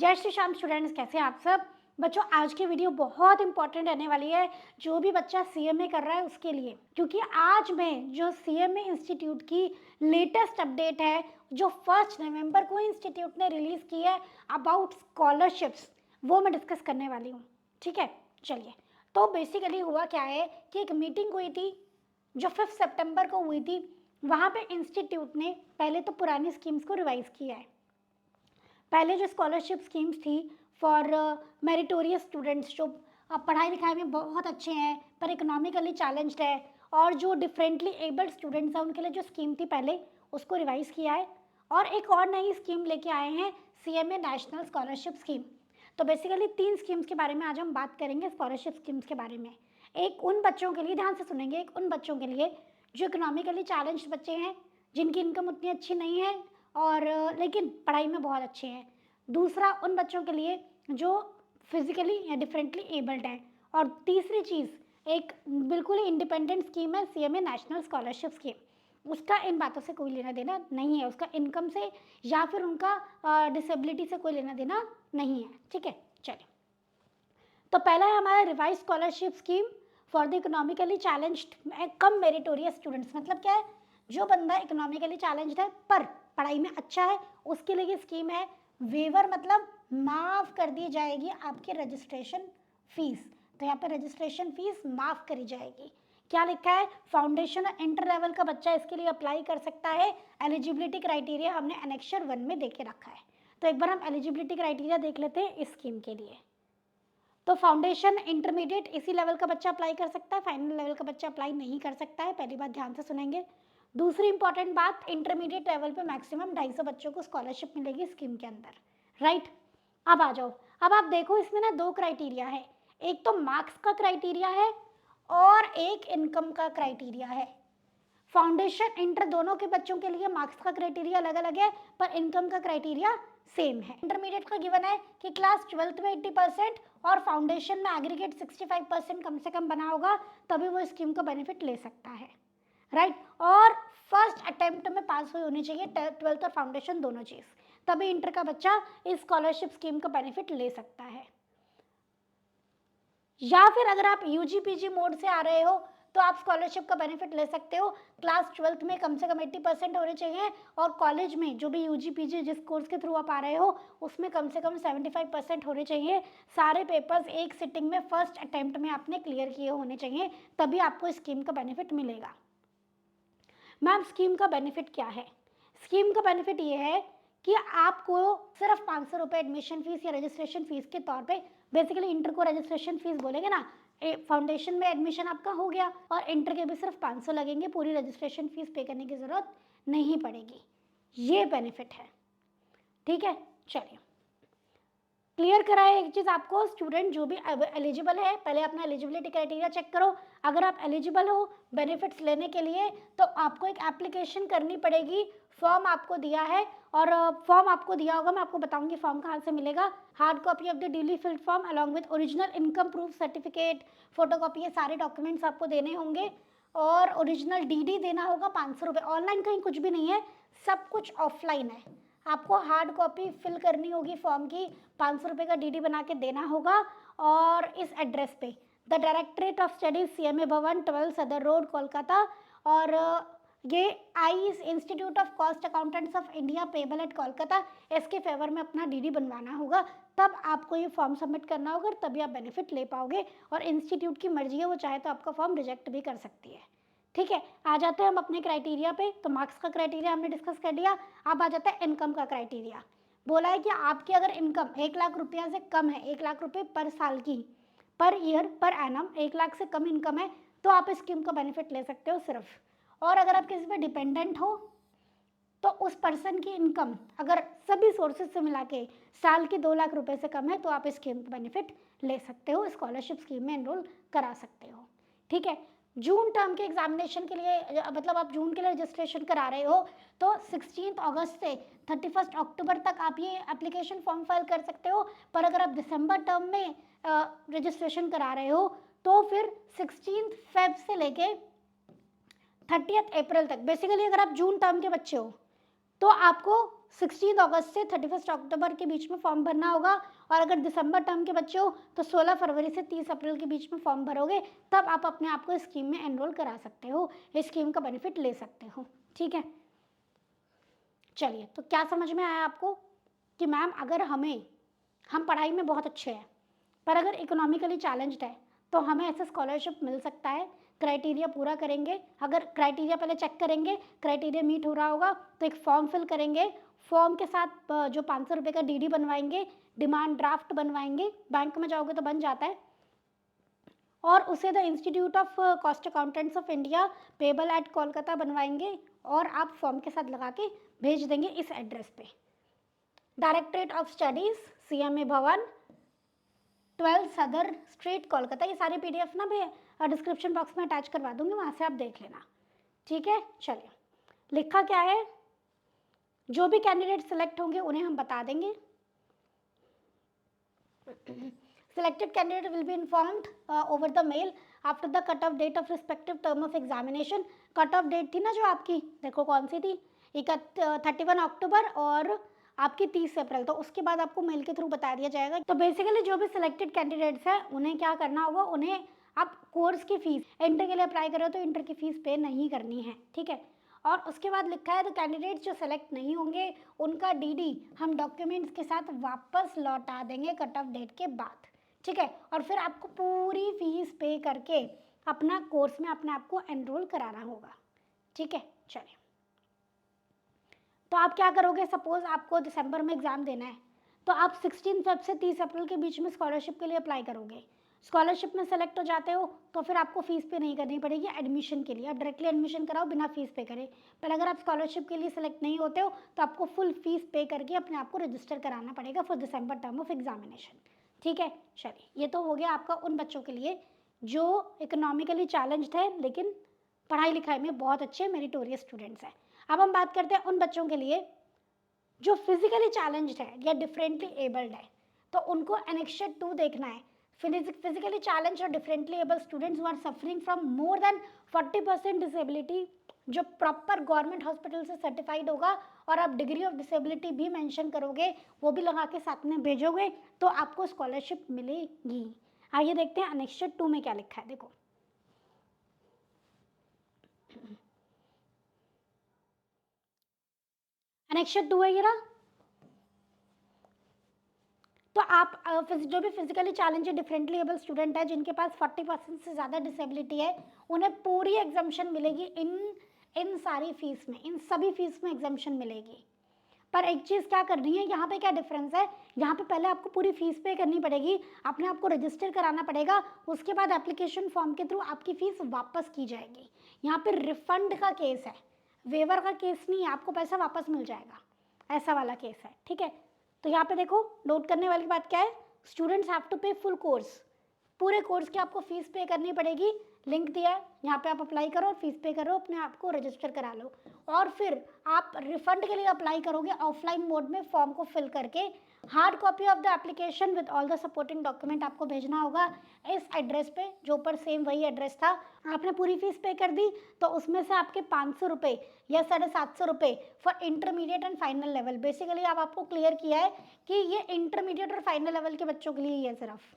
जय श्री श्याम स्टूडेंट्स, कैसे हैं आप सब बच्चों। आज की वीडियो बहुत इंपॉर्टेंट रहने वाली है जो भी बच्चा सीएमए कर रहा है उसके लिए, क्योंकि आज मैं जो सीएमए इंस्टीट्यूट की लेटेस्ट अपडेट है जो 1 नवंबर को इंस्टीट्यूट ने रिलीज की है अबाउट स्कॉलरशिप्स, वो मैं डिस्कस करने वाली हूँ। ठीक है, चलिए। तो बेसिकली हुआ क्या है कि एक मीटिंग हुई थी जो 5 सितंबर को हुई थी। वहाँ पे इंस्टीट्यूट ने पहले तो पुरानी स्कीम्स को रिवाइज किया है। पहले जो स्कॉलरशिप स्कीम्स थी फॉर मेरिटोरियस स्टूडेंट्स, जो पढ़ाई लिखाई में बहुत अच्छे हैं पर इकोनॉमिकली चैलेंज्ड है, और जो डिफरेंटली एबल्ड स्टूडेंट्स हैं उनके लिए जो स्कीम थी पहले, उसको रिवाइज किया है। और एक और नई स्कीम लेके आए हैं, सीएमए नेशनल स्कॉलरशिप स्कीम। तो बेसिकली 3 स्कीम्स के बारे में आज हम बात करेंगे, स्कॉलरशिप स्कीम्स के बारे में। एक उन बच्चों के लिए, ध्यान से सुनेंगे, एक उन बच्चों के लिए जो इकोनॉमिकली चैलेंज्ड बच्चे हैं, जिनकी इनकम उतनी अच्छी नहीं है और लेकिन पढ़ाई में बहुत अच्छे हैं। दूसरा उन बच्चों के लिए जो फिजिकली या डिफरेंटली एबल्ड हैं। और तीसरी चीज़, एक बिल्कुल ही इंडिपेंडेंट स्कीम है सीएमए नेशनल स्कॉलरशिप स्कीम। उसका इन बातों से कोई लेना देना नहीं है, उसका इनकम से या फिर उनका डिसेबिलिटी से कोई लेना देना नहीं है। ठीक है, चलिए। तो पहला है हमारा revise scholarship scheme for the economically challenged come meritorious students. मतलब क्या है, जो बंदा इकोनॉमिकली चैलेंज्ड है पर पढ़ाई में अच्छा है, उसके लिए ये स्कीम है। वेवर मतलब माफ कर दी जाएगी आपकी रजिस्ट्रेशन फीस। तो यहाँ पे रजिस्ट्रेशन फीस माफ करी जाएगी। क्या लिखा है, फाउंडेशन और इंटर लेवल का बच्चा इसके लिए अप्लाई कर सकता है। एलिजिबिलिटी क्राइटेरिया हमने एनेक्सर 1 में देके रखा है। तो एक बार हम एलिजिबिलिटी क्राइटेरिया देख लेते हैं इस स्कीम के लिए। तो फाउंडेशन इंटरमीडिएट इसी लेवल का बच्चा अप्लाई कर सकता है, फाइनल लेवल का बच्चा अप्लाई नहीं कर सकता है। पहली बात ध्यान से सुनेंगे। दूसरी इंपॉर्टेंट बात, इंटरमीडिएट लेवल पे मैक्सिमम 250 बच्चों को स्कॉलरशिप मिलेगी स्कीम के अंदर। राइट, अब आ जाओ। अब आप देखो, इसमें ना 2 क्राइटेरिया है, एक तो मार्क्स का क्राइटेरिया है और एक इनकम का क्राइटेरिया है। फाउंडेशन इंटर दोनों के बच्चों के लिए मार्क्स का क्राइटेरिया अलग अलग है पर इनकम का क्राइटेरिया सेम है। इंटरमीडिएट का गिवन है कि क्लास 12th में 80% और फाउंडेशन में एग्रीगेट 65% कम से कम बना होगा, तभी वो स्कीम का बेनिफिट ले सकता है। राइट, और फर्स्ट अटेम्प्ट में पास हुई होनी चाहिए 12th और फाउंडेशन दोनों चीज, तभी इंटर का बच्चा इस स्कॉलरशिप स्कीम का बेनिफिट ले सकता है। या फिर अगर आप यूजी पीजी मोड से आ रहे हो तो आप स्कॉलरशिप का बेनिफिट ले सकते हो। क्लास 12th में कम से कम 80% होने चाहिए और कॉलेज में जो भी यूजी पीजी जिस कोर्स के थ्रू आप आ रहे हो उसमें कम से कम 75% होने चाहिए। सारे पेपर्स एक सिटिंग में फर्स्ट अटेम्प्ट में आपने क्लियर किए होने चाहिए, तभी आपको स्कीम का बेनिफिट मिलेगा। मैम स्कीम का बेनिफिट क्या है? स्कीम का बेनिफिट ये है कि आपको सिर्फ 500 रुपये एडमिशन फीस या रजिस्ट्रेशन फीस के तौर पे, बेसिकली इंटर को रजिस्ट्रेशन फीस बोलेंगे ना, फाउंडेशन में एडमिशन आपका हो गया और इंटर के भी सिर्फ 500 लगेंगे, पूरी रजिस्ट्रेशन फीस पे करने की ज़रूरत नहीं पड़ेगी। ये बेनिफिट है। ठीक है, चलिए क्लियर कराए एक चीज़ आपको। स्टूडेंट जो भी एलिजिबल है, पहले अपना एलिजिबिलिटी क्राइटेरिया चेक करो। अगर आप एलिजिबल हो बेनिफिट्स लेने के लिए तो आपको एक एप्लीकेशन करनी पड़ेगी। फॉर्म आपको दिया है और फॉर्म आपको दिया होगा, मैं आपको बताऊंगी फॉर्म कहाँ से मिलेगा। Hard copy of the duly field form along with original income proof certificate, photocopy, ये सारे डॉक्यूमेंट्स आपको देने होंगे और ओरिजिनल डीडी देना होगा 500 रुपये। ऑनलाइन कहीं कुछ भी नहीं है, सब कुछ ऑफलाइन है। आपको हार्ड कॉपी फिल करनी होगी फॉर्म की, 500 रुपये का डीडी बना के देना होगा और इस एड्रेस पे the directorate of studies CMA भवन 12 सदर रोड कोलकाता। और ये eyes institute of cost accountants of India payable eight Kolkata, इसके फेवर में अपना डीडी बनवाना होगा, तब आपको ये फॉर्म सबमिट करना होगा, तभी आप बेनिफिट ले पाओगे। और इंस्टीट्यूट की मर्जी है, वो चाहे तो आपका फॉर्म रिजेक्ट भी कर सकती है। ठीक है, आ जाते हैं हम अपने क्राइटेरिया पे। तो मार्क्स का क्राइटेरिया हमने डिस्कस कर लिया। अब आ जाता है इनकम का क्राइटेरिया। बोला है कि आपकी अगर इनकम 1 लाख रुपया से कम है, 1 लाख रुपये पर साल की, per year, per annum 1 lakh से कम इनकम है तो आप इस स्कीम का बेनिफिट ले सकते हो सिर्फ। और अगर आप किसी पे डिपेंडेंट हो तो उस पर्सन की इनकम अगर सभी सोर्सेज से मिला के साल की 2 लाख रुपए से कम है तो आप इस स्कीम का बेनिफिट ले सकते हो, स्कॉलरशिप स्कीम में एनरोल करा सकते हो। ठीक है, जून टर्म के एग्जामिनेशन के लिए, मतलब आप जून के लिए रजिस्ट्रेशन करा रहे हो तो 16 अगस्त से 31 अक्टूबर तक आप ये एप्लीकेशन फॉर्म फाइल कर सकते हो। पर अगर आप दिसंबर टर्म में रजिस्ट्रेशन करा रहे हो तो फिर 16 फेब से लेके 30 अप्रैल तक, बेसिकली अगर आप जून टर्म के बच्चे हो तो आपको 16 अगस्त से 31 अक्टूबर के बीच में फॉर्म भरना होगा, और अगर दिसंबर टर्म के बच्चे हो तो 16 फरवरी से 30 अप्रैल के बीच में फॉर्म भरोगे, तब आप अपने आप को इस स्कीम में एनरोल करा सकते हो, इस स्कीम का बेनिफिट ले सकते हो। ठीक है, चलिए, तो क्या समझ में आया आपको कि मैम अगर हम पढ़ाई में बहुत अच्छे हैं पर अगर इकोनॉमिकली चैलेंज्ड है तो हमें ऐसा स्कॉलरशिप मिल सकता है। क्राइटेरिया पूरा करेंगे, अगर क्राइटेरिया पहले चेक करेंगे, क्राइटेरिया मीट हो रहा होगा तो एक फॉर्म फिल करेंगे, फॉर्म के साथ जो 500 रुपये का डीडी बनवाएंगे, डिमांड ड्राफ्ट बनवाएंगे, बैंक में जाओगे तो बन जाता है, और उसे the institute of cost accountants of India payable eight Kolkata बनवाएंगे, और आप फॉर्म के साथ लगा के भेज देंगे इस एड्रेस पे। डायरेक्टरेट ऑफ स्टडीज, CMA भवन, 12 सदर स्ट्रीट, कोलकाता। ये सारे PDF ना मैं डिस्क्रिप्शन बॉक्स में अटैच करवा दूंगी, वहाँ से आप देख लेना। ठीक है, चलिए, लिखा क्या है, जो भी कैंडिडेट सिलेक्ट होंगे उन्हें हम बता देंगे। Selected candidate will be informed over the mail after the cut off date of respective term of examination। Cut off date थी ना जो आपकी, देखो कौन सी थी, 31 अक्टूबर और आपकी 30 अप्रैल, तो उसके बाद आपको मेल के थ्रू बता दिया जाएगा। तो बेसिकली जो भी सिलेक्टेड कैंडिडेट्स हैं उन्हें क्या करना होगा, उन्हें आप कोर्स की फीस, इंटर के लिए अप्लाई करो तो इंटर की फीस पे नहीं करनी है। ठीक है, और उसके बाद लिखा है तो कैंडिडेट्स जो सेलेक्ट नहीं होंगे उनका DD हम डॉक्यूमेंट्स के साथ वापस लौटा देंगे कट ऑफ डेट के बाद। ठीक है, और फिर आपको पूरी फीस पे करके अपना कोर्स में अपने आप को एनरोल कराना होगा। ठीक है, चलिए, तो आप क्या करोगे, सपोज आपको दिसंबर में एग्जाम देना है तो आप 16 फेब से 30 अप्रैल के बीच में स्कॉलरशिप के लिए अप्लाई करोगे। स्कॉलरशिप में सेलेक्ट हो जाते हो तो फिर आपको फीस पे नहीं करनी पड़ेगी एडमिशन के लिए, आप डायरेक्टली एडमिशन कराओ बिना फीस पे करे। पर अगर आप स्कॉलरशिप के लिए सेलेक्ट नहीं होते हो तो आपको फुल फीस पे करके अपने आप को रजिस्टर कराना पड़ेगा for December term of examination. ठीक है, चलिए, ये तो हो गया आपका उन बच्चों के लिए जो इकोनॉमिकली चैलेंज्ड है लेकिन पढ़ाई लिखाई में बहुत अच्छे मेरिटोरियस स्टूडेंट्स हैं। अब हम बात करते हैं उन बच्चों के लिए जो फिजिकली चैलेंज्ड है या डिफरेंटली एबल्ड है, तो उनको एनेक्सर 2 देखना है। फिजिकली चैलेंज और differently abled students who are suffering from more than 40% disability, जो प्रॉपर गवर्नमेंट हॉस्पिटल से सर्टिफाइड होगा, और आप डिग्री ऑफ डिसेबिलिटी भी मेंशन करोगे, वो भी लगा के साथ में भेजोगे तो आपको स्कॉलरशिप मिलेगी। आइए देखते हैं एनेक्सर 2 में क्या लिखा है। देखो, एनेक्सर 2 है ये रहा। तो आप जो भी physically challenged differently able student है जिनके पास 40% से ज़्यादा डिसेबिलिटी है, उन्हें पूरी एग्जाम्शन मिलेगी इन सारी फीस में, इन सभी फीस में एग्जाम्शन मिलेगी। पर एक चीज़ क्या करनी है, यहाँ पे क्या डिफरेंस है, यहाँ पे पहले आपको पूरी फीस पे करनी पड़ेगी, अपने आप को रजिस्टर कराना पड़ेगा, उसके बाद एप्लीकेशन फॉर्म के थ्रू आपकी फीस वापस की जाएगी। यहाँ पे रिफंड का केस है, वेवर का केस नहीं है, आपको पैसा वापस मिल जाएगा, ऐसा वाला केस है। ठीक है, तो यहाँ पे देखो, नोट करने वाली बात क्या है, students have to pay full course, पूरे कोर्स की आपको फीस पे करनी पड़ेगी। लिंक दिया है, यहाँ पे आप अप्लाई करो, फीस पे करो, अपने आप को रजिस्टर करा लो, और फिर आप रिफंड के लिए अप्लाई करोगे ऑफलाइन मोड में फॉर्म को फिल करके। Hard copy of the application with all the supporting document आपको भेजना होगा इस एड्रेस पे, जो ऊपर सेम वही एड्रेस था। आपने पूरी फीस पे कर दी तो उसमें से आपके 500 रुपये या 750 रुपये for intermediate and final level. Basically अब आपको क्लियर किया है कि ये इंटरमीडिएट और फाइनल लेवल के बच्चों के लिए ही है। सिर्फ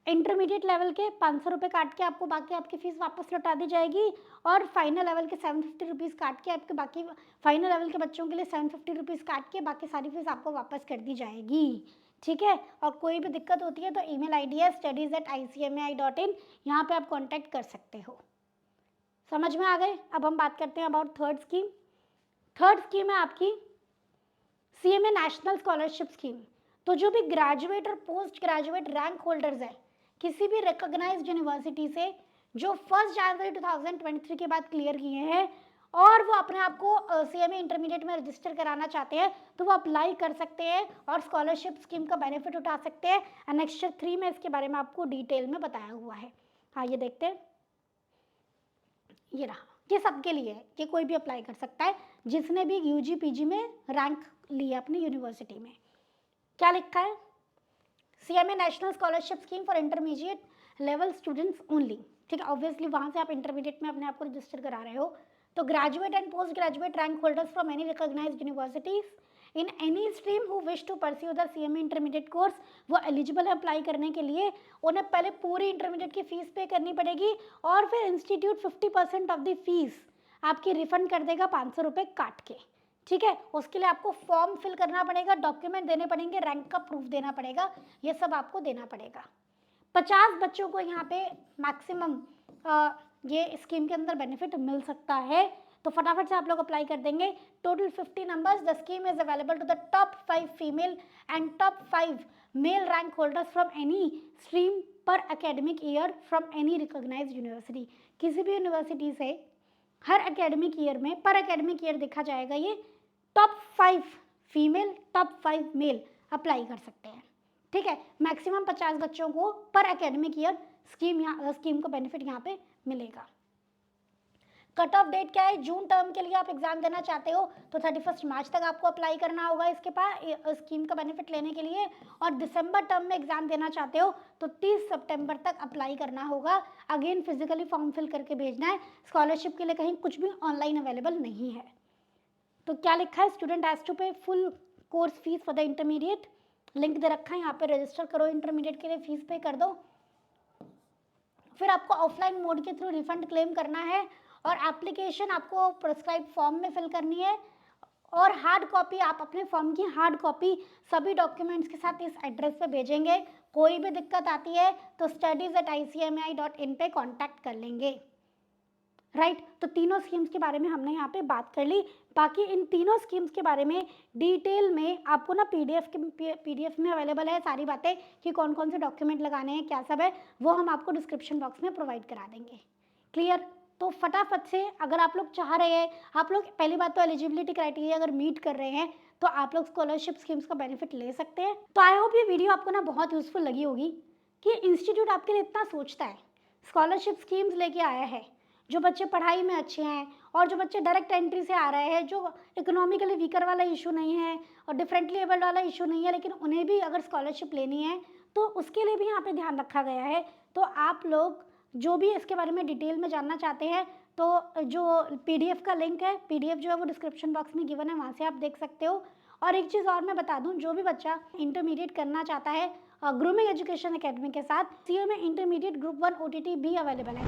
इंटरमीडिएट लेवल के 500 रुपये काट के आपको बाकी आपकी फीस वापस लौटा दी जाएगी, और फाइनल लेवल के 750 रुपीज़ काट के आपके बाकी फाइनल लेवल के बच्चों के लिए 750 रुपीज़ काट के बाकी सारी फीस आपको वापस कर दी जाएगी। ठीक है, और कोई भी दिक्कत होती है तो ईमेल ID है studies@icmai.in, यहाँ पे आप कॉन्टैक्ट कर सकते हो। समझ में आ गए। अब हम बात करते हैं about third scheme. Third scheme है आपकी CMA नेशनल स्कॉलरशिप स्कीम। तो जो भी ग्रेजुएट और पोस्ट ग्रेजुएट रैंक होल्डर्स है किसी भी रिकॉग्नाइज्ड यूनिवर्सिटी से, जो 1 जनवरी 2023 के बाद क्लियर किए हैं और वो अपने आप को CMA इंटरमीडिएट में रजिस्टर कराना चाहते हैं, तो वो अप्लाई कर सकते हैं और स्कॉलरशिप स्कीम का बेनिफिट उठा सकते हैं। एनेक्सर 3 में इसके बारे में आपको डिटेल में बताया हुआ है। हाँ, ये देखते हैं, ये रहा, ये सबके लिए है, ये कोई भी अप्लाई कर सकता है जिसने भी UG PG में रैंक लिया अपनी यूनिवर्सिटी में। क्या लिखा है, CMA national scholarship scheme for intermediate level students only. ठीक है, ऑब्वियसली वहाँ से आप इंटरमीडिएट में अपने आप को रजिस्टर करा रहे हो। तो graduate and post graduate rank holders from any recognised universities in any stream who wish to pursue the CMA intermediate course, वो एलिजिबल है अप्लाई करने के लिए। उन्हें पहले पूरी इंटरमीडिएट की फीस पे करनी पड़ेगी और फिर इंस्टीट्यूट 50% ऑफ द फीस आपकी रिफंड कर देगा 500 रुपये काट के, ठीक है। उसके लिए आपको फॉर्म फिल करना पड़ेगा, डॉक्यूमेंट देने पड़ेंगे, रैंक का प्रूफ देना पड़ेगा, ये सब आपको देना पड़ेगा। 50 बच्चों को यहाँ पे मैक्सिमम ये स्कीम के अंदर बेनिफिट मिल सकता है, तो फटाफट से आप लोग अप्लाई कर देंगे। Total 50 numbers. The scheme is available to the top 5 female and top 5 male rank holders from any stream per academic year from any recognized university. किसी भी यूनिवर्सिटी से हर एकेडमिक ईयर में, पर एकेडमिक ईयर देखा जाएगा, ये top 5 female top 5 male apply कर सकते हैं, ठीक है। मैक्सिमम 50 बच्चों को पर एकेडमिक ईयर स्कीम का बेनिफिट यहाँ पे मिलेगा। कट ऑफ डेट क्या है? जून टर्म के लिए आप एग्जाम देना चाहते हो तो 31 मार्च तक आपको अप्लाई करना होगा इसके पास स्कीम का बेनिफिट लेने के लिए, और दिसंबर टर्म में एग्जाम देना चाहते हो तो 30 सितंबर तक अप्लाई करना होगा। अगेन फिजिकली फॉर्म फिल करके भेजना है। स्कॉलरशिप के लिए कहीं कुछ भी ऑनलाइन अवेलेबल नहीं है। तो क्या लिखा है? Student has to pay full course fees for the intermediate. Link दे रखा है यहाँ पे, रजिस्टर करो इंटरमीडिएट के लिए, फीस पे कर दो। फिर आपको ऑफलाइन मोड के थ्रू रिफंड क्लेम करना है और एप्लीकेशन आपको प्रिस्क्राइब फॉर्म में फिल करनी है, और हार्ड कॉपी आप अपने फॉर्म की हार्ड कॉपी सभी डॉक्यूमेंट्स के साथ इस एड्रेस पे भेजेंगे। कोई भी दिक्कत आती है तो studies@icmi.in पे कांटेक्ट कर लेंगे, राइट। तो तीनों स्कीम्स के बारे में हमने यहाँ पे बात कर ली। बाकी इन तीनों स्कीम्स के बारे में डिटेल में आपको ना पीडीएफ में अवेलेबल है सारी बातें कि कौन कौन से डॉक्यूमेंट लगाने हैं, क्या सब है, वो हम आपको डिस्क्रिप्शन बॉक्स में प्रोवाइड करा देंगे। क्लियर? तो फटाफट से अगर आप लोग चाह रहे हैं, आप लोग पहली बात तो एलिजिबिलिटी क्राइटेरिया अगर मीट कर रहे हैं तो आप लोग स्कॉलरशिप स्कीम्स का बेनिफिट ले सकते हैं। तो आई होप ये वीडियो आपको ना बहुत यूजफुल लगी होगी कि इंस्टीट्यूट आपके लिए इतना सोचता है, स्कॉलरशिप स्कीम्स लेके आया है। जो बच्चे पढ़ाई में अच्छे हैं और जो बच्चे डायरेक्ट एंट्री से आ रहे हैं, जो इकोनॉमिकली वीकर वाला इशू नहीं है और डिफरेंटली एबल्ड वाला इशू नहीं है, लेकिन उन्हें भी अगर स्कॉलरशिप लेनी है तो उसके लिए भी यहाँ पे ध्यान रखा गया है। तो आप लोग जो भी इसके बारे में डिटेल में जानना चाहते हैं तो जो पीडीएफ का लिंक है, पीडीएफ जो है वो डिस्क्रिप्शन बॉक्स में गिवन है, वहाँ से आप देख सकते हो। और एक चीज़ और मैं बता दूं, जो भी बच्चा इंटरमीडिएट करना चाहता है ग्रूमिंग एजुकेशन एकेडमी के साथ, सीएमए इंटरमीडिएट ग्रुप 1 OTT भी अवेलेबल है।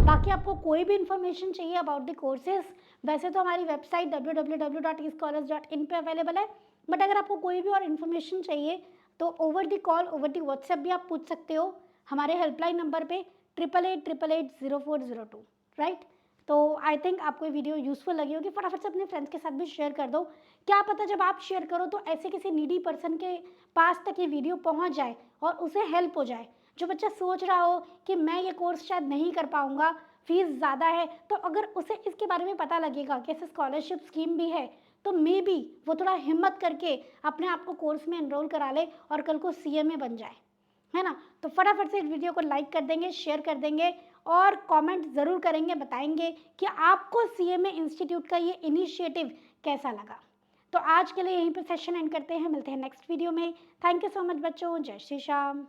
बाकी आपको कोई भी इंफॉर्मेशन चाहिए अबाउट द कोर्सेज, वैसे तो हमारी वेबसाइट www.eScholars.in पे अवेलेबल है, बट अगर आपको कोई भी और इन्फॉर्मेशन चाहिए तो over the call, over the WhatsApp भी आप पूछ सकते हो हमारे हेल्पलाइन नंबर पे 8888880402, राइट। तो आई थिंक आपको ये वीडियो यूजफुल लगी होगी। फटाफट से अपने फ्रेंड्स के साथ भी शेयर कर दो। क्या पता जब आप शेयर करो तो ऐसे किसी नीडी पर्सन के पास तक ये वीडियो पहुंच जाए और उसे हेल्प हो जाए। जो बच्चा सोच रहा हो कि मैं ये कोर्स शायद नहीं कर पाऊंगा, फीस ज़्यादा है, तो अगर उसे इसके बारे में पता लगेगा कि ऐसे स्कॉलरशिप स्कीम भी है तो मे बी वो थोड़ा हिम्मत करके अपने आप को कोर्स में एनरोल करा ले और कल को सीएमए बन जाए, है ना। तो फटाफट से इस वीडियो को लाइक कर देंगे, शेयर कर देंगे और कमेंट ज़रूर करेंगे, बताएंगे कि आपको सीएमए इंस्टीट्यूट का ये इनिशिएटिव कैसा लगा। तो आज के लिए यहीं पे सेशन एंड करते हैं, मिलते हैं नेक्स्ट वीडियो में। थैंक यू सो मच बच्चों, जय श्री श्याम।